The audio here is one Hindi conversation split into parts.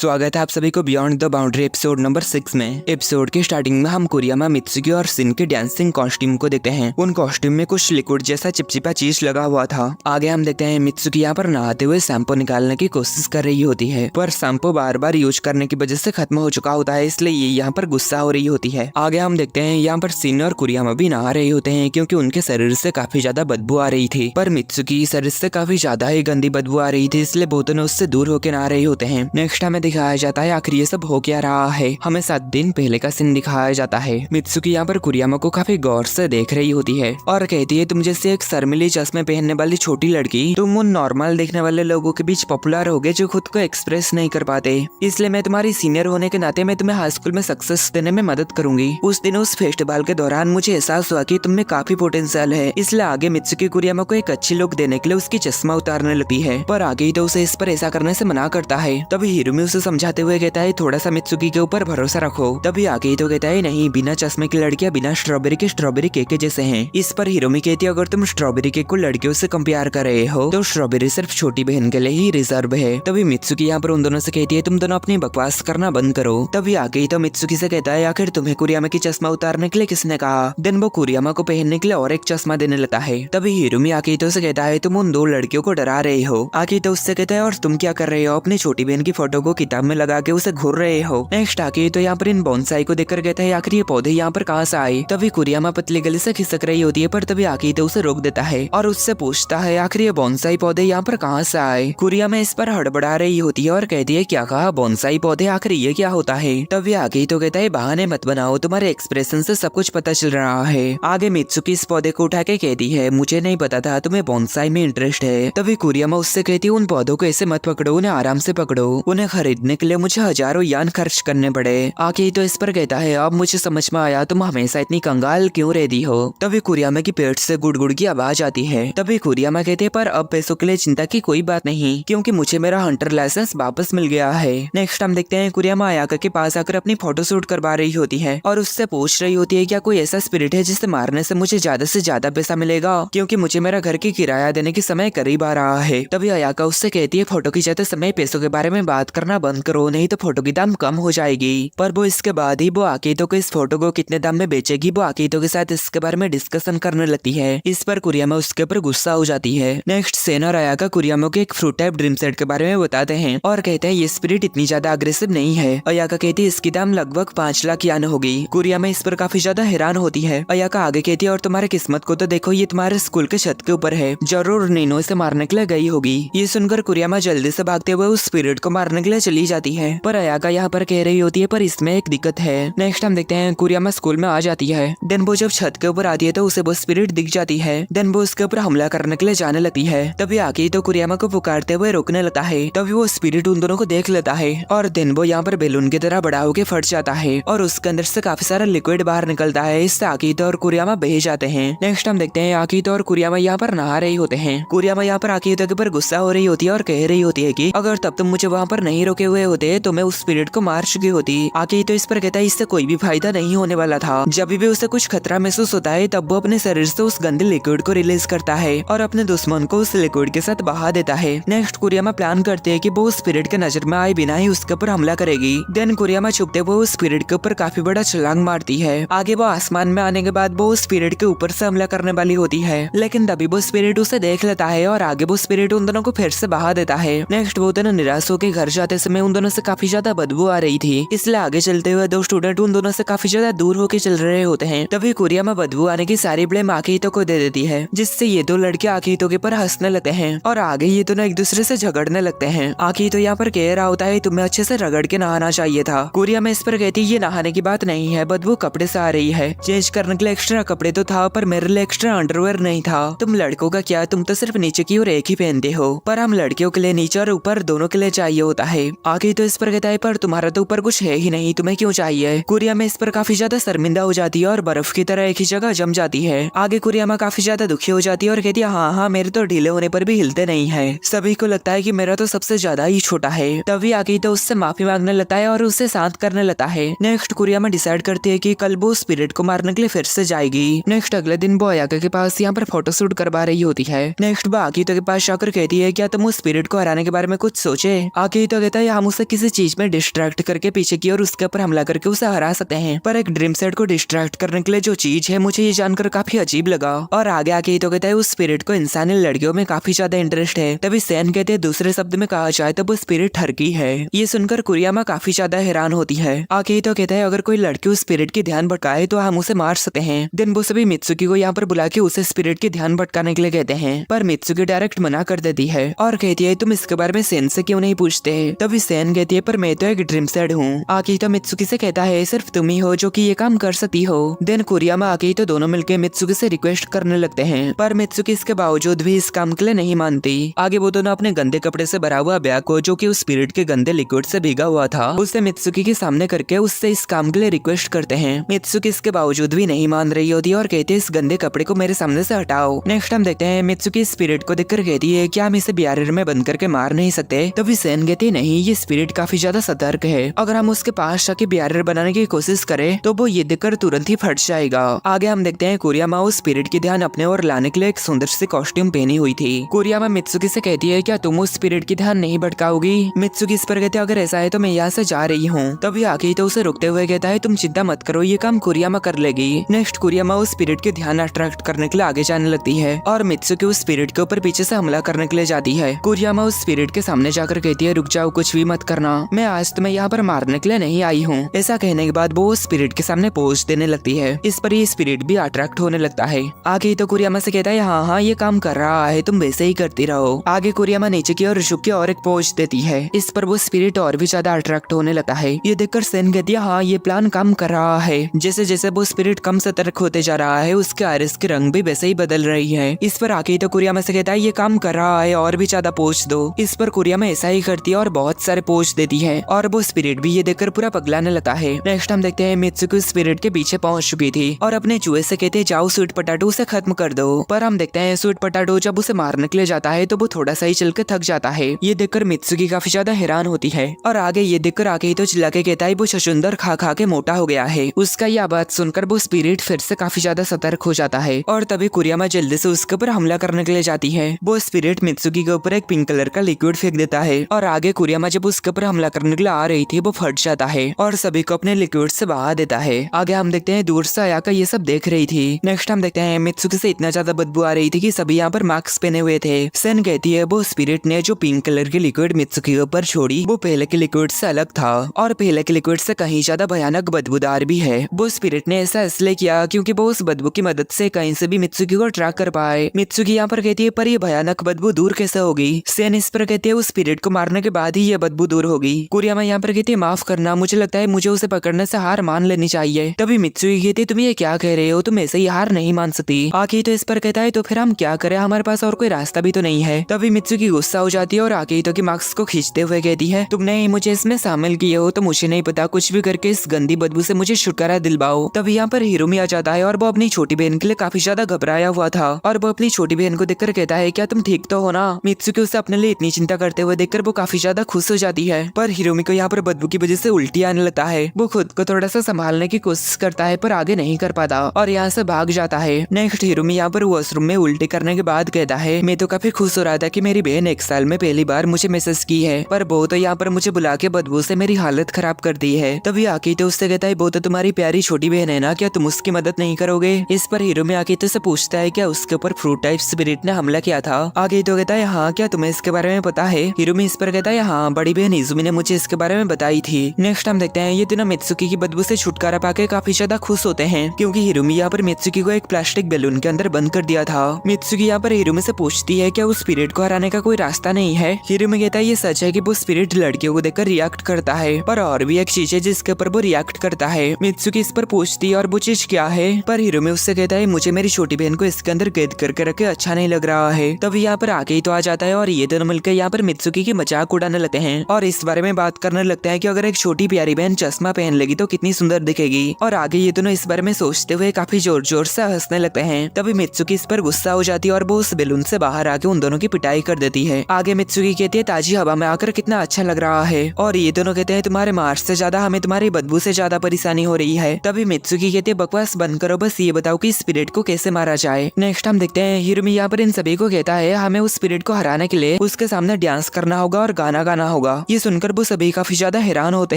स्वागत है आप सभी को beyond the boundary episode number 6 में। एपिसोड के स्टार्टिंग में हम कुरियामा, मित्सुकी और सिन के डांसिंग कॉस्ट्यूम को देखते हैं। उन कॉस्ट्यूम में कुछ लिक्विड जैसा चिपचिपा चीज लगा हुआ था। आगे हम देखते हैं मित्सुकी यहाँ पर नहाते हुए शैम्पू निकालने की कोशिश कर रही होती है, पर शैम्पू बार बार यूज करने की वजह से खत्म हो चुका होता है, इसलिए ये यहाँ पर गुस्सा हो रही होती है। आगे हम देखते हैं यहाँ पर सिन और कुरियामा भी नहा रहे होते हैं, क्योंकि उनके शरीर से काफी ज्यादा बदबू आ रही थी। पर मित्सुकी शरीर से काफी ज्यादा ही गंदी बदबू आ रही थी, इसलिए वो दोनों उससे दूर होकर नहा रहे होते हैं। नेक्स्ट हमें दिखाया जाता है आखिर ये सब हो क्या रहा है। हमें 7 दिन पहले का सीन दिखाया जाता है। मित्सुकी यहाँ पर कुरियामा को काफी गौर से देख रही होती है और कहती है, तुम जैसे एक शर्मिली चश्मे पहनने वाली छोटी लड़की, तुम उन नॉर्मल देखने वाले लोगों के बीच पॉपुलर हो गए जो खुद को एक्सप्रेस नहीं कर पाते, इसलिए मैं तुम्हारी सीनियर होने के नाते मैं तुम्हें हाई स्कूल में सक्सेस देने में मदद करूंगी। उस दिन उस फेस्टिवल के दौरान मुझे एहसास हुआ कि तुमने काफी पोटेंशियल है, इसलिए आगे मित्सुकी कुरियामा को एक अच्छी लुक देने के लिए उसकी चश्मा उतारने लगती है, पर आगे ही तो उसे इस पर ऐसा करने से मना करता है। तभी हिरोमी उसे समझाते हुए कहता है, थोड़ा सा मित्सुकी के ऊपर भरोसा रखो। तभी आगे तो कहता है, नहीं, बिना चश्मे की लड़कियां बिना स्ट्रॉबेरी के स्ट्रॉबेरी केक के जैसे हैं। इस पर हिरोमी कहती है, अगर तुम स्ट्रॉबेरी केक को लड़कियों से कंपेयर कर रहे हो तो स्ट्रॉबेरी सिर्फ छोटी बहन के लिए ही रिजर्व है। तभी मित्सुकी यहाँ पर उन दोनों से कहती है, तुम दोनों अपनी बकवास करना बंद करो। तभी आगे तो मित्सुकी से कहता है, आखिर तुम्हें कुरियामा की चश्मा उतारने के लिए किसने कहा। देन वो कुरियामा को पहनने के लिए और एक चश्मा देने लगता है। तभी हिरोमी आकीतो से कहता है, तुम उन 2 लड़कियों को डरा रहे हो। आकीतो उससे कहता है, और तुम क्या कर रहे हो, अपनी छोटी बहन की फोटो को किताब में लगा के उसे घूर रहे हो। नेक्स्ट आके तो यहाँ पर इन बोनसाई को देखकर कहता है, आखिर ये पौधे यहाँ पर कहाँ से आए। तभी कुरियामा पतली गली से खिसक रही होती है, पर तभी आके तो उसे रोक देता है और उससे पूछता है, आखिर ये बोनसाई पौधे यहाँ पर कहाँ से आए। कुरियामा इस पर हड़बड़ा रही होती है और कहती है, क्या कहा, बोनसाई पौधे, आखिर ये क्या होता है। तभी आके तो कहता है, बहाने मत बनाओ, तुम्हारे एक्सप्रेशन से सब कुछ पता चल रहा है। आगे मित्सुकी इस पौधे को उठा के कहती है, मुझे नहीं पता था तुम्हें बोनसाई में इंटरेस्ट है। तभी कुरियामा उससे कहती है, उन पौधों को ऐसे मत पकड़ो, उन्हें आराम से पकड़ो, उन्हें खरीदने के लिए मुझे हजारों यान खर्च करने पड़े। आके तो इस पर कहता है, अब मुझे समझ में आया तुम हमेशा इतनी कंगाल क्यों रहती हो। तभी कुरियामा की पेट से गुड़गुड़ की आवाज आती है। तभी कुरियामा कहते हैं, पर अब पैसों के लिए चिंता की कोई बात नहीं, क्योंकि मुझे मेरा हंटर लाइसेंस वापस मिल गया है। नेक्स्ट हम देखते हैं कुरियामा आयाका के पास आकर अपनी फोटो शूट करवा रही होती है और उससे पूछ रही होती है, क्या कोई ऐसा स्पिरिट है जिसे मारने से मुझे ज्यादा से ज्यादा पैसा मिलेगा, क्योंकि मुझे मेरा घर की किराया देने की समय करीब आ रहा है। तभी आयाका उससे कहती है, फोटो खिंचाते समय पैसों के बारे में बात करना बंद करो, नहीं तो फोटो की दाम कम हो जाएगी। पर वो इसके बाद ही वो आकीतो को इस फोटो को कितने दाम में बेचेगी, वो आकीतो के साथ इसके बारे में डिस्कशन करने लगती है। इस पर कुरियामा उसके ऊपर गुस्सा हो जाती है। नेक्स्ट सेन और आयाका कुरियामा को एक फ्रूट टाइप ड्रीम सेट के बारे में बताते हैं और कहते हैं, ये स्पिरिट इतनी ज्यादा अग्रेसिव नहीं है। आयाका कहती है, इसकी दाम लगभग 5 लाख यान होगी। कुरियामा इस पर काफी ज्यादा हैरान होती है। आयाका आगे कहती है, और तुम्हारे किस्मत को तो देखो, ये तुम्हारे स्कूल के छत के ऊपर है, जरूर नीनो से मारने के लिए गई होगी। ये सुनकर कुरियामा जल्दी से भागते हुए उस स्पिरिट को मारने के लिए चली जाती है, पर आयाका यहाँ पर कह रही होती है, पर इसमें एक दिक्कत है। नेक्स्ट हम देखते हैं कुरियामा स्कूल में आ जाती है। देन वो जब छत के ऊपर आती है तो उसे वो स्पिरिट दिख जाती है। देन वो उसके ऊपर हमला करने के लिए जाने लगती है। तभी आके तो कुरियामा को पुकारते हुए रोकने लगता है। तभी वो स्पिरिट उन दोनों को देख लेता है और देन वो यहाँ पर बैलून की तरह बड़ा होकर फट जाता है और उसके अंदर से काफी सारा लिक्विड बाहर निकलता है। इससे आकीतो और कुरियामा बह जाते हैं। नेक्स्ट हम देखते हैं आकीतो और कुरियामा यहाँ पर नहा रहे होते हैं। कुरियामा यहाँ पर आकीतो के ऊपर गुस्सा हो रही होती है और कह रही होती है कि अगर तब तुम मुझे वहाँ पर नहीं रोके हुए होते तो मैं उस स्पिरिट को मार चुकी होती। आकीतो इस पर कहता है, इससे कोई भी फायदा नहीं होने वाला था। जब भी उसे कुछ खतरा महसूस होता है तब वो अपने शरीर से उस गंदे लिक्विड को रिलीज करता है और अपने दुश्मन को उस लिक्विड के साथ बहा देता है। नेक्स्ट कुरियामा प्लान करते है कि वो उस स्पिरिट के नजर में आए बिना ही उसके ऊपर हमला करेगी। देन कुरियामा छुपते हुए उस स्पिरिट के ऊपर काफी बड़ा छलांग मारती है। आगे वो आसमान में आने के बाद वो उस स्पिरिट के ऊपर से हमला करने वाली होती है, लेकिन तभी वो स्पिरिट उसे देख लेता है और आगे वो स्पिरिट उन दोनों को फिर से बहा देता है। नेक्स्ट वो दोनों निराश होकर घर जाते समय उन दोनों से काफी ज्यादा बदबू आ रही थी, इसलिए आगे चलते हुए 2 स्टूडेंट उन दोनों से काफी ज्यादा दूर होकर चल रहे होते हैं। तभी कुरियामा बदबू आने की सारी ब्लेम आकीतो को दे देती है, जिससे ये 2 लड़के आकीतो के पर हंसने लगते हैं और आगे ये दोनों एक दूसरे से झगड़ने लगते हैं। आकीतो यहाँ पर कह रहा होता है, तुम्हें अच्छे से रगड़ के नहाना चाहिए था। कुरियामा इस पर कहती है, ये नहाने की बात नहीं है, बदबू कपड़े से आ रही है। चेंज करने के लिए एक्स्ट्रा कपड़े तो था, पर मेरे लिए एक्स्ट्रा अंडरवेयर नहीं था। तुम लड़कों का क्या, तुम तो सिर्फ नीचे की ओर एक ही पहनते हो, पर हम लड़कियों के लिए नीचे और ऊपर दोनों के लिए चाहिए होता है। आकीतो इस पर कहता है, पर तुम्हारा तो ऊपर कुछ है ही नहीं, तुम्हें क्यों चाहिए। कुरियामा इस पर काफी ज्यादा शर्मिंदा हो जाती है और बर्फ की तरह एक ही जगह जम जाती है। आगे कुरियामा काफी ज्यादा दुखी हो जाती है और कहती है, हाँ, मेरे तो ढीले होने पर भी हिलते नहीं है। सभी को लगता है कि मेरा तो सबसे ज्यादा ही छोटा है। तभी आकीतो उससे माफी मांगने लगता है और उसे शांत करने लगता है। नेक्स्ट कुरियामा डिसाइड करती है कि कल वो स्पिरिट को मारने के लिए फिर से जाएगी। नेक्स्ट अगले दिन वो आयाका के पास यहाँ पर फोटोशूट करवा रही होती है। नेक्स्ट वो आकीतो के पास जाकर कहती है, क्या तुम उस स्पिरिट को हराने के बारे में कुछ सोचे। आकीतो कहता है, हम उसे किसी चीज में डिस्ट्रैक्ट करके पीछे की और उसके ऊपर हमला करके उसे हरा सकते हैं। पर एक ड्रीम सेट को डिस्ट्रैक्ट करने के लिए जो चीज है, मुझे ये जानकर काफी अजीब लगा। और आगे आके तो कहता है उस स्पिरिट को इंसानी लड़कियों में काफी ज्यादा इंटरेस्ट है। तभी सैन कहते हैं दूसरे शब्द में कहा जाए तो वो स्पिरिट ठरकी है। ये सुनकर कुरियामा काफी ज्यादा हैरान होती है। आगे तो कहता है अगर कोई लड़की उस स्पिरिट की ध्यान भटकाए तो हम उसे मार सकते हैं। दिन वो सभी मित्सुकी को यहाँ पर बुला के उसे स्पिरिट की ध्यान भटकाने के लिए कहते हैं, पर मित्सुकी डायरेक्ट मना कर देती है और कहती है तुम इसके बारे में सैन से क्यों नहीं पूछते। तभी सैन कहती है पर मैं तो एक ड्रीम सेट हूँ। आगे तो मित्सुकी से कहता है सिर्फ तुम ही हो जो कि ये काम कर सकती हो। देन कुरियामा आके तो दोनों मिलकर मित्सुकी से रिक्वेस्ट करने लगते हैं, पर मित्सुकी इसके बावजूद भी इस काम के लिए नहीं मानती। आगे वो दोनों अपने गंदे कपड़े से भरा हुआ बैग को, जो कि उस स्पिरिट के गंदे लिक्विड से भीगा हुआ था, उसे मित्सुकी के सामने करके उससे इस काम के लिए रिक्वेस्ट करते हैं। मित्सुकी इसके बावजूद भी नहीं मान रही होती और कहती है इस गंदे कपड़े को मेरे सामने से हटाओ। नेक्स्ट हम देखते हैं मित्सुकी स्पिरिट को देखकर कहती है क्या हम इसे बैरियर में बंद करके मार नहीं सकते। तभी सैन कहती है नहीं, ये स्पिरिट काफी ज्यादा सतर्क है, अगर हम उसके पास जाके बैरियर बनाने की कोशिश करें तो वो ये देखकर तुरंत ही फट जाएगा। आगे हम देखते हैं कुरियामा उस स्पिरिट की ध्यान अपने ओर लाने के लिए एक सुंदर सी कॉस्ट्यूम पहनी हुई थी। कुरियामा मित्सुकी से कहती है क्या तुम उस स्पिरिट की ध्यान नहीं भटकाओगी। मित्सुकी इस पर कहते हैं अगर ऐसा है तो मैं यहाँ से जा रही हूँ। तभी आगे तो उसे रुकते हुए कहता है तुम चिंता मत करो, ये काम कुरियामा कर लेगी। नेक्स्ट कुरियामा उस स्पिरिट के ध्यान अट्रैक्ट करने के लिए आगे जाने लगती है और मित्सुकी उस स्पिरिट के ऊपर पीछे से हमला करने के लिए जाती है। कुरियामा उस स्पिरिट के सामने जाकर कहती है रुक जाओ, कुछ भी मत करना, मैं आज तुम्हें यहाँ पर मारने के लिए नहीं आई हूँ। ऐसा कहने के बाद वो उस स्पिरिट के सामने पोज देने लगती है। इस पर ये स्पिरिट भी अट्रैक्ट होने लगता है। आगे तो कुरियामा से कहता है हाँ हाँ ये काम कर रहा है, तुम वैसे ही करती रहो। आगे कुरियामा नीचे की ओर झुक के और एक पोज देती है। इस पर वो स्पिरिट और भी ज्यादा अट्रैक्ट होने लगता है। ये देखकर सैन कहती है हाँ ये प्लान काम कर रहा है। जैसे जैसे वो स्पिरिट कम सतर्क होते जा रहा है उसके आइरिस के रंग भी वैसे ही बदल रही है। इस पर आगे तो कुरियामा से कहता है ये काम कर रहा है और भी ज्यादा पोज दो। इस पर कुरियामा ऐसा ही करती है और बहुत सारे पोज देती है और वो स्पिरिट भी ये देखकर पूरा पगलाने लगता है। नेक्स्ट हम देखते हैं मित्सुकी स्पिरिट के पीछे पहुंच चुकी थी और अपने चूहे से कहते जाओ स्वीट पोटैटो उसे खत्म कर दो। पर हम देखते हैं स्वीट पोटैटो जब उसे मारने के लिए जाता है तो वो थोड़ा सा ही चल के थक जाता है। ये देखकर मित्सुकी काफी ज्यादा हैरान होती है और आगे ये देखकर आगे तो चिल्ला के कहता है वो छछुंदर खा खा के मोटा हो गया है। उसका यह बात सुनकर वो स्पिरिट फिर से काफी ज्यादा सतर्क हो जाता है और तभी कुरियामा जल्दी से उसके ऊपर हमला करने के लिए जाती है। वो स्पिरिट मित्सुकी के ऊपर एक पिंक कलर का लिक्विड फेंक देता है और आगे कुरियामा जब उसके ऊपर हमला करने के लिए आ रही थी वो फट जाता है और सभी को अपने लिक्विड से बहा देता है। आगे हम देखते हैं दूर से आयाका ये सब देख रही थी। नेक्स्ट हम देखते हैं मित्सुकी से इतना ज्यादा बदबू आ रही थी कि सभी यहाँ पर मास्क पहने हुए थे। सैन कहती है वो स्पिरिट ने जो पिंक कलर की लिक्विड मित्सुकी के ऊपर छोड़ी वो पहले के लिक्विड से अलग था और पहले के लिक्विड से कहीं ज्यादा भयानक बदबूदार भी है। वो स्पिरिट ने ऐसा इसलिए किया क्योंकि वो उस बदबू की मदद से कहीं से भी मित्सुकी को ट्रैक कर पाए। मित्सुकी यहाँ पर कहती है पर ये भयानक बदबू दूर कैसे होगी। सैन इस पर कहती है उस स्पिरिट को मारने के बाद ही ये बदबू दूर होगी। कुरियामा यहाँ पर कहती है माफ करना, मुझे लगता है मुझे उसे पकड़ने से हार मान लेनी चाहिए। तभी मित्सुकी कहती है तुम ये क्या कह रहे हो, तुम ऐसे ही हार नहीं मान सकती। आके तो इस पर कहता है तो फिर हम क्या करें, हमारे पास और कोई रास्ता भी तो नहीं है। तभी मित्सुकी गुस्सा हो जाती है और आके तो की मार्क्स को खींचते हुए कहती है तुमने मुझे इसमें शामिल किए हो तो मुझे नहीं पता, कुछ भी करके इस गंदी बदबू से मुझे छुटकारा दिलवाओ। तभी यहाँ पर हिरोमी आ जाता है और वो अपनी छोटी बहन के लिए काफी ज्यादा घबराया हुआ था और वो अपनी छोटी बहन को देखकर कहता है क्या तुम ठीक तो हो ना। मित्सुकी उसे अपने लिए इतनी चिंता करते हुए देखकर वो काफी ज्यादा खुश हो जाती है। पर हिरोमी को यहाँ पर बदबू की वजह से उल्टी आने लगता है। वो खुद को थोड़ा सा संभालने की कोशिश करता है पर आगे नहीं कर पाता और यहाँ से भाग जाता है। नेक्स्ट हिरोमी यहाँ पर वॉशरूम में उल्टी करने के बाद कहता है मैं तो काफी खुश हो रहा था कि मेरी बहन 1 साल में पहली बार मुझे मैसेज की है, पर वो तो यहाँ पर मुझे बुला के बदबू से मेरी हालत खराब कर दी है। तभी आके तो उससे कहता है वो तो तुम्हारी प्यारी छोटी बहन है ना, क्या तुम उसकी मदद नहीं करोगे। इस पर हिरोमी आके तो से पूछता है क्या उसके ऊपर फ्रूट टाइप स्पिरिट ने हमला किया था। आगे तो कहता है हाँ, क्या तुम्हें इसके बारे में पता है। हिरोमी इस पर कहता है हाँ, बड़ी बहन इजुमी ने मुझे इसके बारे में बताई थी। नेक्स्ट हम देखते हैं ये तीनों मित्सुकी की बदबू से छुटकारा पाके काफी ज्यादा खुश होते हैं क्योंकि हिरोमी यहाँ पर मित्सुकी को एक प्लास्टिक बैलून के अंदर बंद कर दिया था। मित्सुकी यहाँ पर हिरोमी से पूछती है क्या उस स्पिरिट को हराने का कोई रास्ता नहीं है। हिरोमी कहता है ये सच है कि वो स्पिरिट लड़कियों को देखकर रिएक्ट करता है, पर और भी एक चीज है जिसके ऊपर वो रिएक्ट करता है। मित्सुकी इस पर पूछती है और वो चीज क्या है, पर हिरोमी उससे कहता है मुझे मेरी छोटी बहन को इसके अंदर कैद करके रखे अच्छा नहीं लग रहा है। तभी यहाँ पर आके ही तो आ जाता है और ये दोनों मिलकर यहाँ पर मित्सुकी की मजाक उड़ाने लगते हैं और इस बारे में बात करने लगते हैं कि अगर एक छोटी प्यारी बहन चश्मा पहन लेगी तो कितनी सुंदर दिखेगी। और आगे ये दोनों इस बारे में सोचते हुए काफी जोर जोर से हंसने लगते हैं। तभी मित्सुकी इस पर गुस्सा हो जाती है और वो उस बैलून से बाहर आके उन दोनों की पिटाई कर देती है। आगे मित्सुकी कहती है ताजी हवा में आकर कितना अच्छा लग रहा है, और ये दोनों कहते हैं तुम्हारे मार्च से ज्यादा हमें तुम्हारी बदबू से ज्यादा परेशानी हो रही है। तभी मित्सुकी कहती है बकवास बंद करो, बस ये बताओ कि स्पिरिट को कैसे मारा जाए। नेक्स्ट हम देखते हैं हिरोमी यहाँ पर इन सभी को कहता है हमें उस स्पिरिट को हराने के लिए उसके सामने डांस करना होगा और गाना गाना होगा। ये सुनकर वो सभी काफी ज्यादा हैरान होते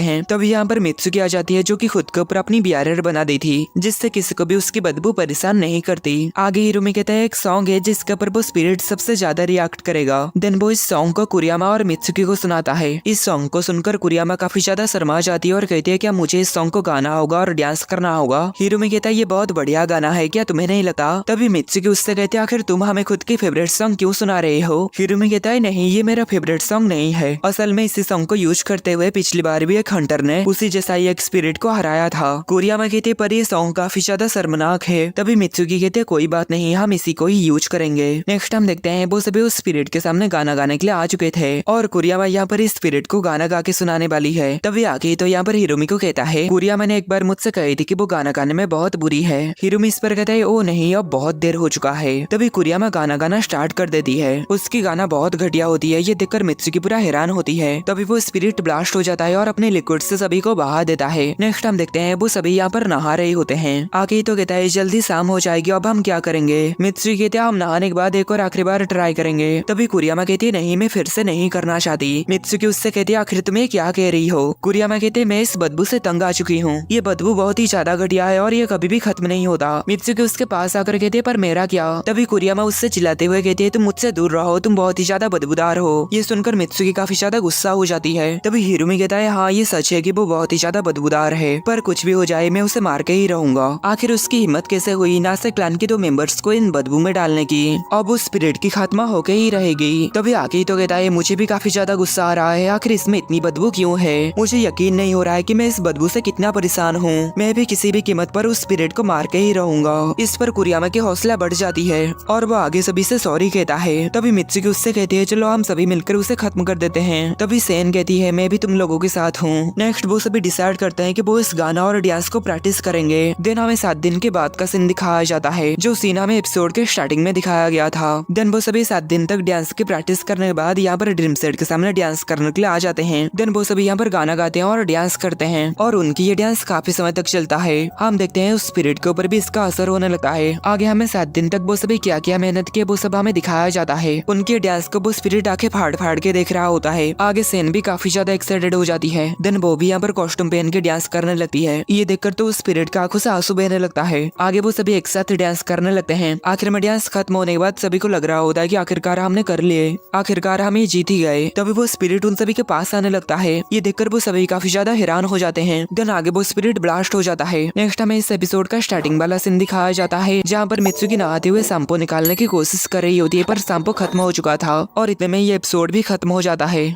हैं। तभी यहाँ पर मित्सुकी आ जाती है जो कि खुद के ऊपर अपनी बैरियर बना दी थी, जिससे किसी को भी उसकी बदबू परेशान नहीं करती। आगे हिरोमी कहता है एक सॉन्ग है जिसके ऊपर वो स्पिरिट सबसे ज्यादा रिएक्ट करेगा। देन वो इस सॉन्ग को कुरियामा और मित्सुकी को सुनाता है। इस सॉन्ग को सुनकर कुरियामा काफी ज्यादा शर्मा जाती है और कहती है क्या मुझे इस सॉन्ग को गाना होगा और डांस करना होगा। हिरोमी कहता है ये बहुत बढ़िया गाना है, क्या तुम्हें नहीं लगता? तभी मित्सुकी उससे कहती है आखिर तुम हमें खुद की फेवरेट सॉन्ग क्यों सुना रहे हो? हिरोमी कहता है नहीं, ये मेरा फेवरेट सॉन्ग नहीं है। असल में इसी सॉन्ग को यूज करते हुए पिछली बार भी एक हंटर ने उसी जैसा ही एक स्पिरिट को हराया था। कुरियामा कहते पर ये सॉन्ग काफी ज्यादा शर्मनाक है। तभी मित्सुकी कहते कोई बात नहीं, हम इसी को ही यूज करेंगे। नेक्स्ट हम देखते हैं वो सभी उस स्पिरिट के सामने गाना गाने के लिए आ चुके थे और कुरियामा यहाँ पर इस स्पिरिट को गाना गा के सुनाने वाली है। तभी आगे तो यहाँ पर हिरोमी को कहता है कुरियामा ने एक बार मुझसे कही थी कि वो गाना गाने में बहुत बुरी है। हिरोमी इस पर कहता है ओ नहीं, अब बहुत देर हो चुका है। तभी कुरियामा गाना गाना स्टार्ट कर देती है। उसकी गाना बहुत घटिया होती है। ये देखकर मित्सुकी पूरा हैरान होती है। तभी वो स्पिरिट ब्लास्ट हो जाता है और अपने लिक्विड से सभी को बहा देता है। नेक्स्ट हम देखते हैं वो सभी यहाँ पर नहा रहे होते हैं। आगे तो कहता है जल्दी शाम हो जाएगी, अब हम क्या करेंगे? मित्सुकी कहते हैं हम नहाने के बाद एक और आखिरी बार ट्राई करेंगे। तभी कुरियामा कहती है नहीं, मैं फिर से नहीं करना चाहती। मित्सुकी उससे कहती है आखिर तुम्हें क्या कह रही हो? कुरियामा कहते मैं इस बदबू से तंग आ चुकी हूँ। ये बदबू बहुत ही ज्यादा घटिया है और ये कभी भी खत्म नहीं होता। मित्सुकी उसके पास आकर कहते पर मेरा क्या? तभी कुरियामा उससे चिल्लाते हुए कहती है तुम मुझसे दूर रहो, तुम बहुत ही ज्यादा बदबूदार हो। ये सुनकर मित्सुकी काफी ज्यादा गुस्सा हो जाती है। तभी हिरोमी कहता है हाँ ये सच है कि वो बहुत ही ज्यादा बदबूदार है, पर कुछ भी हो जाए मैं उसे मार के ही रहूंगा। आखिर उसकी हिम्मत कैसे हुई नासे क्लैन के 2 मेंबर्स को इन बदबू में डालने की? अब उस स्पिरिट की खात्मा होके ही रहेगी। तभी आगे तो कहता है मुझे भी काफी ज्यादा गुस्सा आ रहा है, आखिर इसमें इतनी बदबू क्यों है? मुझे यकीन नहीं हो रहा है कि मैं इस बदबू से कितना परेशान हूँ। मैं भी किसी भी कीमत पर उस स्पिरिट को मार के ही रहूंगा। इस पर कुरियामा की हौसला बढ़ जाती है और वो आगे सभी से सॉरी कहता है। तभी मित्सुकी उससे कहती है चलो हम सभी मिलकर उसे खत्म कर देते हैं। तभी सेन कहती है मैं भी तुम लोगों के साथ हूँ। नेक्स्ट वो सभी डिसाइड करते हैं कि वो इस गाना और डांस को प्रैक्टिस करेंगे। देन हमें 7 दिन के बाद का सीन दिखाया जाता है जो सीन हमें एपिसोड के स्टार्टिंग में दिखाया गया था। देन वो सभी 7 दिन तक डांस की प्रैक्टिस करने के बाद यहाँ पर ड्रीम सेट के सामने डांस करने के लिए आ जाते हैं। देन वो सभी यहाँ पर गाना गाते हैं और डांस करते हैं और उनकी ये डांस काफी समय तक चलता है। हम देखते हैं उस स्पिरिट के ऊपर भी इसका असर होने लगता है। आगे हमें 7 दिन तक वो सभी क्या क्या मेहनत की वो सब हमें दिखाया जाता है। उनके डांस को वो स्पिरिट आके फाड़ फाड़ के देख रहा होता है। आगे सेन भी काफी ज्यादा एक्साइटेड हो जाती है। देन वो भी यहाँ पर कॉस्ट्यूम पहन के डांस करने लगती है। ये देखकर तो उस स्पिरिट का आंखों से आंसू बहने लगता है। आगे वो सभी एक साथ डांस करने लगते हैं। आखिर में डांस खत्म होने के बाद सभी को लग रहा होता है कि आखिरकार हमने कर लिए, आखिरकार हम ये जीत ही गए। तभी वो स्पिरिट उन सभी के पास आने लगता है। ये देखकर वो सभी काफी ज्यादा हैरान हो जाते हैं। देन आगे वो स्पिरिट ब्लास्ट हो जाता है। नेक्स्ट हमें इस एपिसोड का स्टार्टिंग वाला सीन दिखाया जाता है जहाँ पर मित्सुकी नहाते हुए शैम्पू निकालने की कोशिश कर रही होती है पर शैम्पू खत्म हो चुका था और इतने में ये एपिसोड भी खत्म हो जाता है।